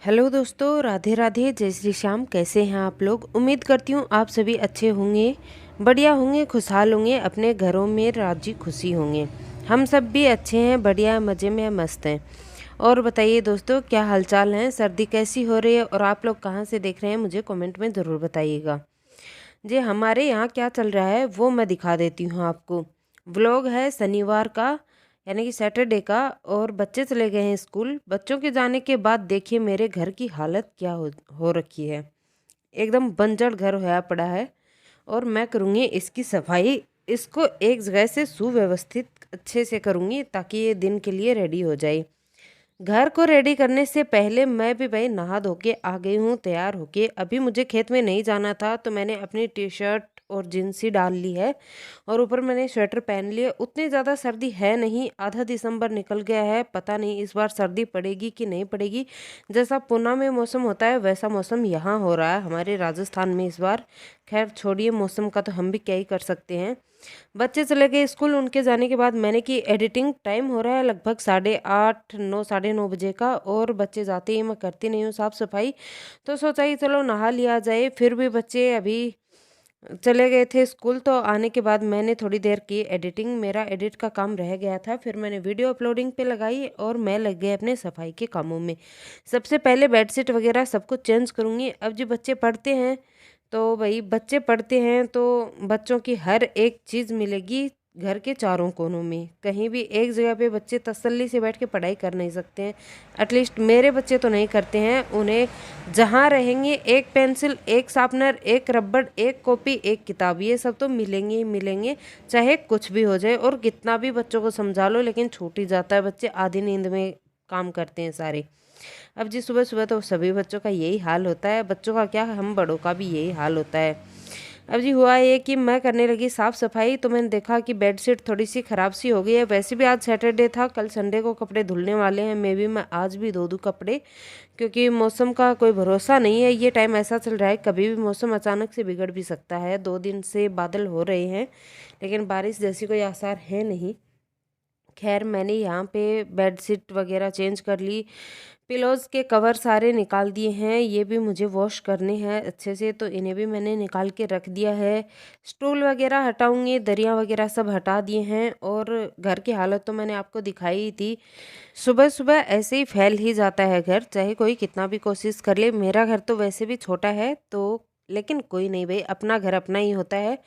Hello दोस्तों, राधे राधे, जय श्री श्याम। कैसे हैं आप लोग? उम्मीद करती हूँ आप सभी अच्छे होंगे, बढ़िया होंगे, खुशहाल होंगे, अपने घरों में राजी खुशी होंगे। हम सब भी अच्छे हैं, बढ़िया, मज़े में, मस्त हैं। और बताइए दोस्तों, क्या हालचाल है? सर्दी कैसी हो रही है और आप लोग कहाँ से देख रहे हैं? मुझे कमेंट में ज़रूर बताइएगा। जी, हमारे यहाँ क्या चल रहा है वो मैं दिखा देती हूँ आपको। व्लॉग है शनिवार का, यानी कि सैटरडे का, और बच्चे चले गए हैं स्कूल। बच्चों के जाने के बाद देखिए मेरे घर की हालत क्या हो रखी है। एकदम बंजर घर होया पड़ा है और मैं करूँगी इसकी सफाई। इसको एक जगह से सुव्यवस्थित अच्छे से करूँगी ताकि ये दिन के लिए रेडी हो जाए। घर को रेडी करने से पहले मैं भी भाई नहा धो के आ गई हूँ तैयार होके। अभी मुझे खेत में नहीं जाना था तो मैंने अपनी टी शर्ट और जींस ही डाल ली है और ऊपर मैंने स्वेटर पहन लिया। उतनी ज़्यादा सर्दी है नहीं, आधा दिसंबर निकल गया है, पता नहीं इस बार सर्दी पड़ेगी कि नहीं पड़ेगी। जैसा पूना में मौसम होता है वैसा मौसम यहाँ हो रहा है हमारे राजस्थान में इस बार। खैर छोड़िए, मौसम का तो हम भी क्या ही कर सकते हैं। बच्चे चले गए स्कूल, उनके जाने के बाद मैंने की एडिटिंग। टाइम हो रहा है लगभग 8:30 9 साढ़े 9 बजे का, और बच्चे जाते ही मैं करती नहीं हूँ साफ़ सफाई। तो सोचा कि चलो नहा लिया जाए। फिर भी बच्चे अभी चले गए थे स्कूल, तो आने के बाद मैंने थोड़ी देर की एडिटिंग। मेरा एडिट का काम रह गया था, फिर मैंने वीडियो अपलोडिंग पे लगाई और मैं लग गई अपने सफाई के कामों में। सबसे पहले बेडशीट वगैरह सब कुछ चेंज करूँगी। अब जो बच्चे पढ़ते हैं तो भाई बच्चे पढ़ते हैं तो बच्चों की हर एक चीज़ मिलेगी घर के चारों कोनों में। कहीं भी एक जगह पे बच्चे तसल्ली से बैठ के पढ़ाई कर नहीं सकते हैं। एटलीस्ट मेरे बच्चे तो नहीं करते हैं। उन्हें जहाँ रहेंगे एक पेंसिल, एक शार्पनर, एक रबड़, एक कॉपी, एक किताब, ये सब तो मिलेंगे ही मिलेंगे, चाहे कुछ भी हो जाए। और कितना भी बच्चों को समझा लो लेकिन छूट ही जाता है। बच्चे आधी नींद में काम करते हैं सारे। अब जी सुबह सुबह तो सभी बच्चों का यही हाल होता है। बच्चों का क्या, हम बड़ों का भी यही हाल होता है। अब जी हुआ ये कि मैं करने लगी साफ़ सफाई तो मैंने देखा कि बेडशीट थोड़ी सी ख़राब सी हो गई है। वैसे भी आज सैटरडे था, कल संडे को कपड़े धुलने वाले हैं। मे भी मैं आज भी धो दूँ कपड़े, क्योंकि मौसम का कोई भरोसा नहीं है। ये टाइम ऐसा चल रहा है, कभी भी मौसम अचानक से बिगड़ भी सकता है। 2 दिन से बादल हो रहे हैं लेकिन बारिश जैसी कोई आसार है नहीं। खैर मैंने यहाँ पे बेडशीट वगैरह चेंज कर ली, पिलोज़ के कवर सारे निकाल दिए हैं। ये भी मुझे वॉश करने हैं अच्छे से, तो इन्हें भी मैंने निकाल के रख दिया है। स्टूल वगैरह हटाऊंगी, दरियाँ वगैरह सब हटा दिए हैं। और घर की हालत तो मैंने आपको दिखाई ही थी। सुबह सुबह ऐसे ही फैल ही जाता है घर, चाहे कोई कितना भी कोशिश कर ले। मेरा घर तो वैसे भी छोटा है तो, लेकिन कोई नहीं भाई, अपना घर अपना ही होता है।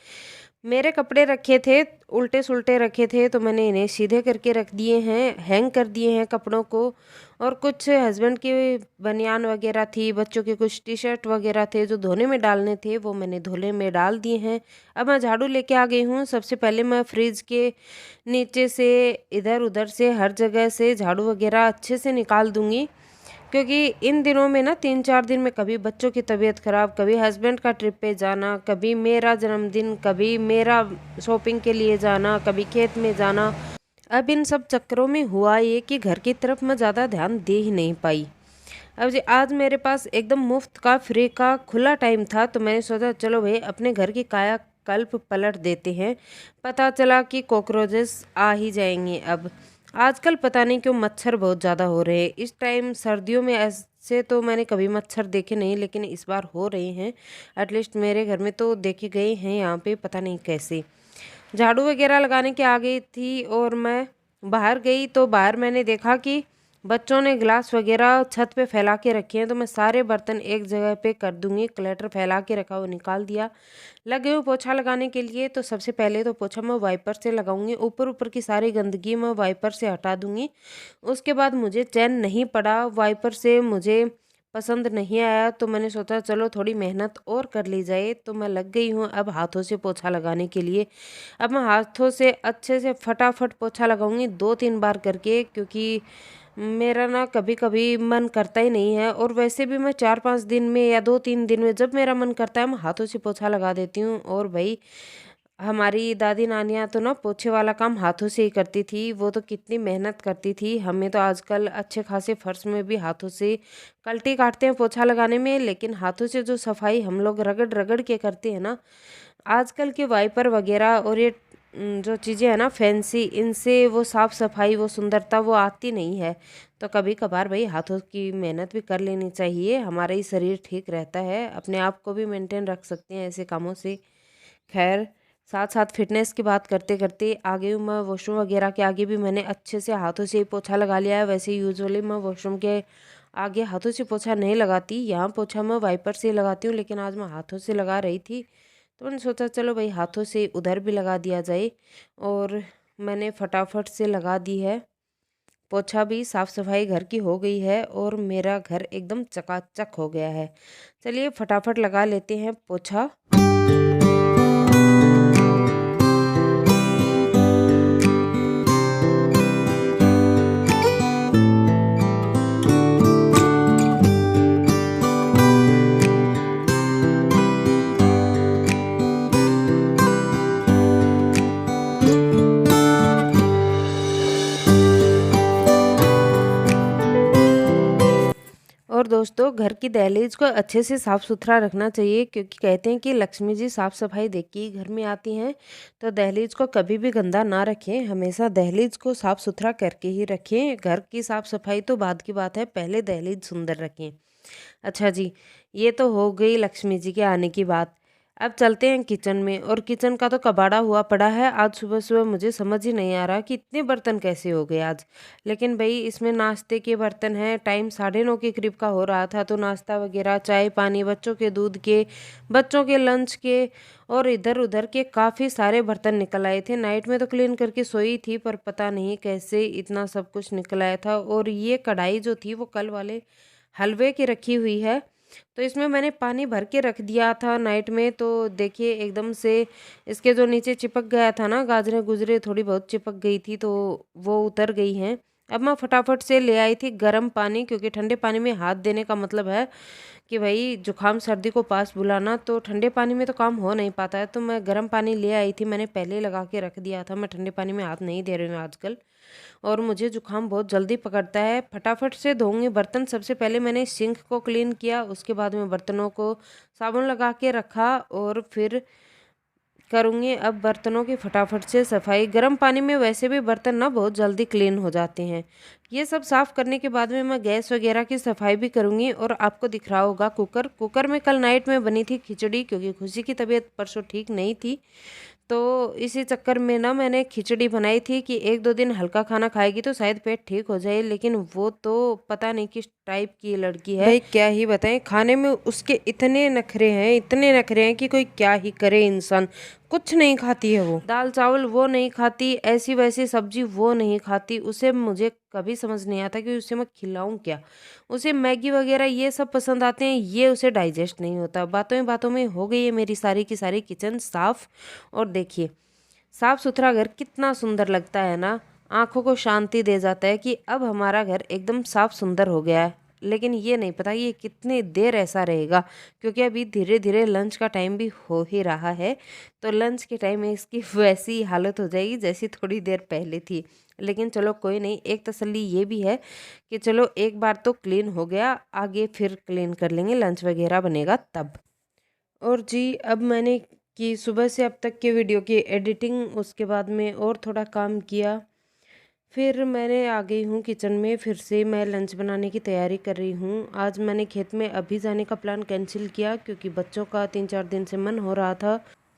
मेरे कपड़े रखे थे उल्टे सुल्टे रखे थे तो मैंने इन्हें सीधे करके रख दिए हैं, हैंग कर दिए हैं कपड़ों को। और कुछ हस्बैंड की बनियान वगैरह थी, बच्चों के कुछ टी शर्ट वगैरह थे जो धोने में डालने थे, वो मैंने धोने में डाल दिए हैं। अब मैं झाड़ू लेके आ गई हूँ। सबसे पहले मैं फ्रिज के नीचे से, इधर उधर से, हर जगह से झाड़ू वगैरह अच्छे से निकाल दूंगी। क्योंकि इन दिनों में ना 3 4 दिन में कभी बच्चों की तबीयत ख़राब, कभी हस्बैंड का ट्रिप पे जाना, कभी मेरा जन्मदिन, कभी मेरा शॉपिंग के लिए जाना, कभी खेत में जाना। अब इन सब चक्करों में हुआ ये कि घर की तरफ मैं ज़्यादा ध्यान दे ही नहीं पाई। अब जी आज मेरे पास एकदम मुफ्त का, फ्री का, खुला टाइम था तो मैंने सोचा चलो भाई अपने घर की काया कल्प पलट देते हैं। पता चला कि कॉकरोचेस आ ही जाएंगे। अब आजकल पता नहीं क्यों मच्छर बहुत ज़्यादा हो रहे हैं इस टाइम सर्दियों में। ऐसे तो मैंने कभी मच्छर देखे नहीं लेकिन इस बार हो रहे हैं। एटलीस्ट मेरे घर में तो देखे गए हैं, यहाँ पे पता नहीं कैसे। झाड़ू वगैरह लगाने के आ गई थी और मैं बाहर गई तो बाहर मैंने देखा कि बच्चों ने गिलास वगैरह छत पे फैला के रखे हैं। तो मैं सारे बर्तन एक जगह पे कर दूंगी। क्लटर फैला के रखा वो निकाल दिया। लगे हुए पोछा लगाने के लिए तो सबसे पहले तो पोछा मैं वाइपर से लगाऊंगी। ऊपर ऊपर की सारी गंदगी मैं वाइपर से हटा दूंगी। उसके बाद मुझे चैन नहीं पड़ा, वाइपर से मुझे पसंद नहीं आया, तो मैंने सोचा चलो थोड़ी मेहनत और कर ली जाए। तो मैं लग गई हूँ अब हाथों से पोछा लगाने के लिए। अब मैं हाथों से अच्छे से फटाफट पोछा लगाऊंगी 2 3 बार करके, क्योंकि मेरा ना कभी कभी मन करता ही नहीं है। और वैसे भी मैं 4 5 दिन में या 2 3 दिन में जब मेरा मन करता है मैं हाथों से पोछा लगा देती हूँ। और भाई हमारी दादी नानियाँ तो ना पोछे वाला काम हाथों से ही करती थी। वो तो कितनी मेहनत करती थी। हमें तो आजकल अच्छे खासे फर्श में भी हाथों से कल्टी काटते हैं पोछा लगाने में, लेकिन हाथों से जो सफाई हम लोग रगड़ रगड़ के करते हैं ना, आजकल के वाइपर वगैरह और ये जो चीज़ें हैं ना फैंसी, इनसे वो साफ़ सफाई, वो सुंदरता वो आती नहीं है। तो कभी कभार भाई हाथों की मेहनत भी कर लेनी चाहिए, हमारा ही शरीर ठीक रहता है, अपने आप को भी मेंटेन रख सकते हैं ऐसे कामों से। खैर, साथ साथ फिटनेस की बात करते करते आगे मैं वॉशरूम वगैरह के आगे भी मैंने अच्छे से हाथों से ही पोछा लगा लिया है। वैसे यूजुअली मैं वॉशरूम के आगे हाथों से पोछा नहीं लगाती, यहाँ पोछा मैं वाइपर से लगाती हूँ, लेकिन आज मैं हाथों से लगा रही थी तो मैंने सोचा चलो भाई हाथों से उधर भी लगा दिया जाए। और मैंने फटाफट से लगा दी है पोछा भी, साफ सफाई घर की हो गई है और मेरा घर एकदम चकाचक हो गया है। चलिए फटाफट लगा लेते हैं पोछा। और दोस्तों, घर की दहलीज को अच्छे से साफ़ सुथरा रखना चाहिए, क्योंकि कहते हैं कि लक्ष्मी जी साफ़ सफाई देख के ही घर में आती हैं। तो दहलीज को कभी भी गंदा ना रखें, हमेशा दहलीज को साफ़ सुथरा करके ही रखें। घर की साफ़ सफाई तो बाद की बात है, पहले दहलीज सुंदर रखें। अच्छा जी, ये तो हो गई लक्ष्मी जी के आने की बात। अब चलते हैं किचन में, और किचन का तो कबाड़ा हुआ पड़ा है। आज सुबह सुबह मुझे समझ ही नहीं आ रहा कि इतने बर्तन कैसे हो गए आज। लेकिन भाई इसमें नाश्ते के बर्तन हैं, टाइम 9:30 के करीब का हो रहा था, तो नाश्ता वगैरह, चाय पानी, बच्चों के दूध के, बच्चों के लंच के, और इधर उधर के काफ़ी सारे बर्तन निकल आए थे। नाइट में तो क्लीन करके सोई थी, पर पता नहीं कैसे इतना सब कुछ निकल आया था। और ये कढ़ाई जो थी वो कल वाले हलवे की रखी हुई है, तो इसमें मैंने पानी भर के रख दिया था नाइट में। तो देखिए एकदम से इसके जो नीचे चिपक गया था ना, गाजरें गुजरे थोड़ी बहुत चिपक गई थी, तो वो उतर गई हैं। अब मैं फटाफट से ले आई थी गर्म पानी, क्योंकि ठंडे पानी में हाथ देने का मतलब है कि भाई जुकाम सर्दी को पास बुलाना, तो ठंडे पानी में तो काम हो नहीं पाता है। तो मैं गर्म पानी ले आई थी, मैंने पहले लगा के रख दिया था, मैं ठंडे पानी में हाथ नहीं दे रही हूँ आजकल। और मुझे जुकाम बहुत जल्दी पकड़ता है। फटाफट से धोऊंगी बर्तन। सबसे पहले मैंने सिंक को क्लीन किया, उसके बाद में बर्तनों को साबुन लगा के रखा, और फिर करूँगी अब बर्तनों की फटाफट से सफाई। गर्म पानी में वैसे भी बर्तन ना बहुत जल्दी क्लीन हो जाते हैं। ये सब साफ़ करने के बाद में मैं गैस वगैरह की सफाई भी करूँगी। और आपको दिख रहा होगा कुकर में कल नाइट में बनी थी खिचड़ी, क्योंकि खुशी की तबीयत परसों ठीक नहीं थी। तो इसी चक्कर में ना मैंने खिचड़ी बनाई थी कि 1-2 दिन हल्का खाना खाएगी तो शायद पेट ठीक हो जाए। लेकिन वो तो पता नहीं किस टाइप की लड़की है, भाई क्या ही बताएं। खाने में उसके इतने नखरे हैं, इतने नखरे हैं कि कोई क्या ही करे इंसान। कुछ नहीं खाती है वो, दाल चावल वो नहीं खाती, ऐसी वैसी सब्जी वो नहीं खाती। उसे मुझे कभी समझ नहीं आता कि उसे मैं खिलाऊं क्या। उसे मैगी वगैरह ये सब पसंद आते हैं, ये उसे डाइजेस्ट नहीं होता। बातों में हो गई है मेरी सारी की सारी किचन साफ। और देखिए साफ सुथरा घर कितना सुंदर लगता है ना, आंखों को शांति दे जाता है कि अब हमारा घर एकदम साफ सुंदर हो गया है। लेकिन ये नहीं पता ये कितनी देर ऐसा रहेगा, क्योंकि अभी धीरे धीरे लंच का टाइम भी हो ही रहा है। तो लंच के टाइम में इसकी वैसी ही हालत हो जाएगी जैसी थोड़ी देर पहले थी। लेकिन चलो कोई नहीं, एक तसल्ली ये भी है कि चलो एक बार तो क्लीन हो गया, आगे फिर क्लीन कर लेंगे, लंच वगैरह बनेगा तब। और जी अब मैंने की सुबह से अब तक के वीडियो की एडिटिंग, उसके बाद में और थोड़ा काम किया, फिर मैंने आ गई हूँ किचन में। फिर से मैं लंच बनाने की तैयारी कर रही हूँ। आज मैंने खेत में अभी जाने का प्लान कैंसिल किया, क्योंकि बच्चों का 3-4 दिन से मन हो रहा था।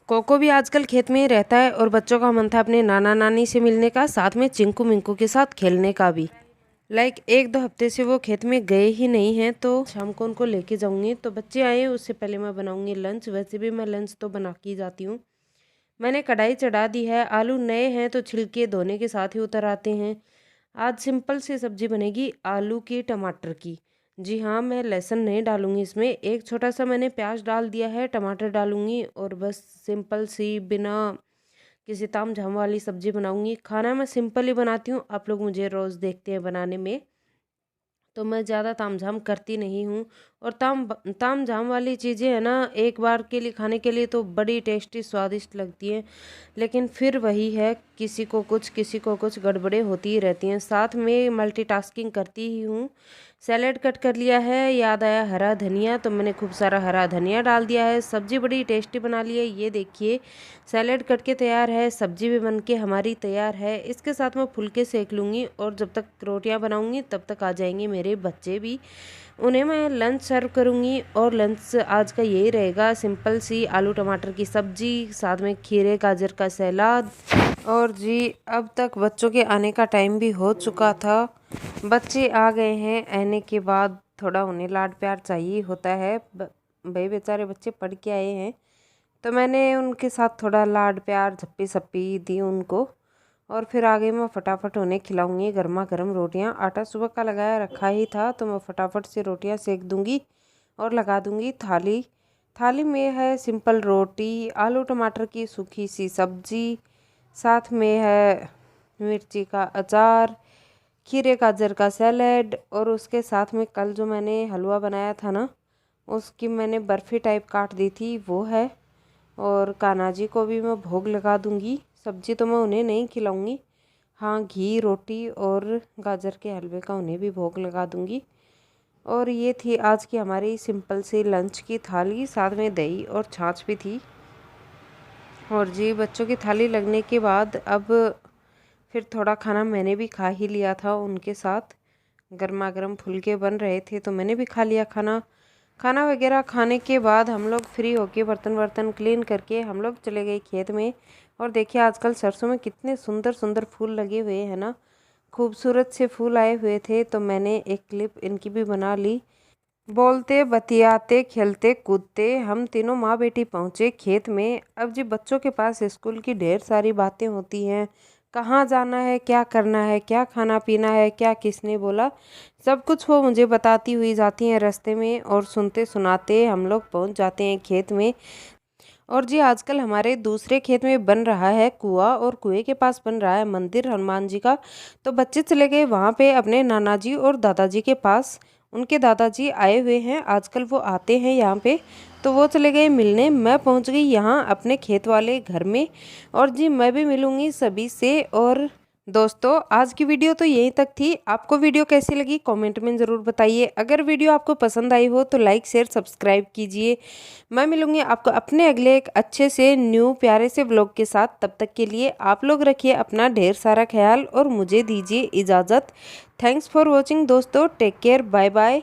कोको भी आजकल खेत में ही रहता है, और बच्चों का मन था अपने नाना नानी से मिलने का, साथ में चिंकू मिंकू के साथ खेलने का भी। 1-2 हफ्ते से वो खेत में गए ही नहीं हैं, तो शाम को उनको लेके जाऊंगी। तो बच्चे आए उससे पहले मैं बनाऊंगी लंच। वैसे भी मैं लंच तो बना के ही जाती हूँ। मैंने कढ़ाई चढ़ा दी है। आलू नए हैं तो छिलके धोने के साथ ही उतर आते हैं। आज सिंपल सी सब्जी बनेगी आलू की टमाटर की। जी हाँ, मैं लहसुन नहीं डालूंगी इसमें, एक छोटा सा मैंने प्याज डाल दिया है, टमाटर डालूंगी, और बस सिंपल सी बिना किसी ताम झाम वाली सब्जी बनाऊंगी। खाना मैं सिंपल ही बनाती हूँ, आप लोग मुझे रोज़ देखते हैं बनाने में, तो मैं ज़्यादा तामझाम करती नहीं हूँ। और ताम झाम वाली चीज़ें है ना, एक बार के लिए खाने के लिए तो बड़ी टेस्टी स्वादिष्ट लगती हैं, लेकिन फिर वही है, किसी को कुछ किसी को कुछ गड़बड़े होती ही रहती हैं। साथ में मल्टीटास्किंग करती ही हूँ। सैलेड कट कर लिया है, याद आया हरा धनिया, तो मैंने खूब सारा हरा धनिया डाल दिया है। सब्जी बड़ी टेस्टी बना ली है, ये देखिए सैलेड कट के तैयार है, सब्जी भी बन के हमारी तैयार है। इसके साथ मैं फुलके सेक लूँगी और जब तक रोटियां बनाऊँगी तब तक आ जाएंगे मेरे बच्चे भी, उन्हें मैं लंच सर्व करूँगी। और लंच आज का यही रहेगा, सिंपल सी आलू टमाटर की सब्जी, साथ में खीरे गाजर का सलाद। और जी अब तक बच्चों के आने का टाइम भी हो चुका था, बच्चे आ गए हैं। आने के बाद थोड़ा उन्हें लाड प्यार चाहिए होता है, भाई बेचारे बच्चे पढ़ के आए हैं, तो मैंने उनके साथ थोड़ा लाड प्यार झप्पी सप्पी दी उनको। और फिर आगे मैं फटाफट उन्हें खिलाऊंगी गर्मा गर्म रोटियां। आटा सुबह का लगाया रखा ही था, तो मैं फटाफट से रोटियां सेक दूंगी और लगा दूंगी थाली। थाली में है सिंपल रोटी, आलू टमाटर की सूखी सी सब्जी, साथ में है मिर्ची का अचार, खीरे गाजर का सैलेड, और उसके साथ में कल जो मैंने हलवा बनाया था ना, उसकी मैंने बर्फ़ी टाइप काट दी थी, वो है। और कान्हा जी को भी मैं भोग लगा दूंगी। सब्जी तो मैं उन्हें नहीं खिलाऊंगी, हाँ घी रोटी और गाजर के हलवे का उन्हें भी भोग लगा दूंगी। और ये थी आज की हमारी सिंपल सी लंच की थाली, साथ में दही और छाछ भी थी। और जी बच्चों की थाली लगने के बाद अब फिर थोड़ा खाना मैंने भी खा ही लिया था उनके साथ। गर्मा गर्म फुलके बन रहे थे तो मैंने भी खा लिया खाना। खाना वगैरह खाने के बाद हम लोग फ्री होके बर्तन वर्तन क्लीन करके हम लोग चले गए खेत में। और देखिए आजकल सरसों में कितने सुंदर सुंदर फूल लगे हुए हैं ना, खूबसूरत से फूल आए हुए थे, तो मैंने एक क्लिप इनकी भी बना ली। बोलते बतियाते खेलते कूदते हम तीनों माँ बेटी पहुँचे खेत में। अब जी बच्चों के पास स्कूल की ढेर सारी बातें होती हैं, कहाँ जाना है, क्या करना है, क्या खाना पीना है, क्या किसने बोला, सब कुछ वो मुझे बताती हुई जाती हैं रास्ते में। और सुनते सुनाते हम लोग पहुँच जाते हैं खेत में। और जी आजकल हमारे दूसरे खेत में बन रहा है कुआं, और कुएं के पास बन रहा है मंदिर हनुमान जी का। तो बच्चे चले गए वहाँ पे अपने नाना जी और दादाजी के पास। उनके दादाजी आए हुए हैं आजकल, वो आते हैं यहाँ पे, तो वो चले गए मिलने। मैं पहुँच गई यहाँ अपने खेत वाले घर में। और जी मैं भी मिलूँगी सभी से। और दोस्तों आज की वीडियो तो यहीं तक थी। आपको वीडियो कैसी लगी कमेंट में ज़रूर बताइए। अगर वीडियो आपको पसंद आई हो तो लाइक शेयर सब्सक्राइब कीजिए। मैं मिलूंगी आपको अपने अगले एक अच्छे से न्यू प्यारे से व्लॉग के साथ। तब तक के लिए आप लोग रखिए अपना ढेर सारा ख्याल और मुझे दीजिए इजाज़त। थैंक्स फॉर वॉचिंग दोस्तों, टेक केयर, बाय बाय।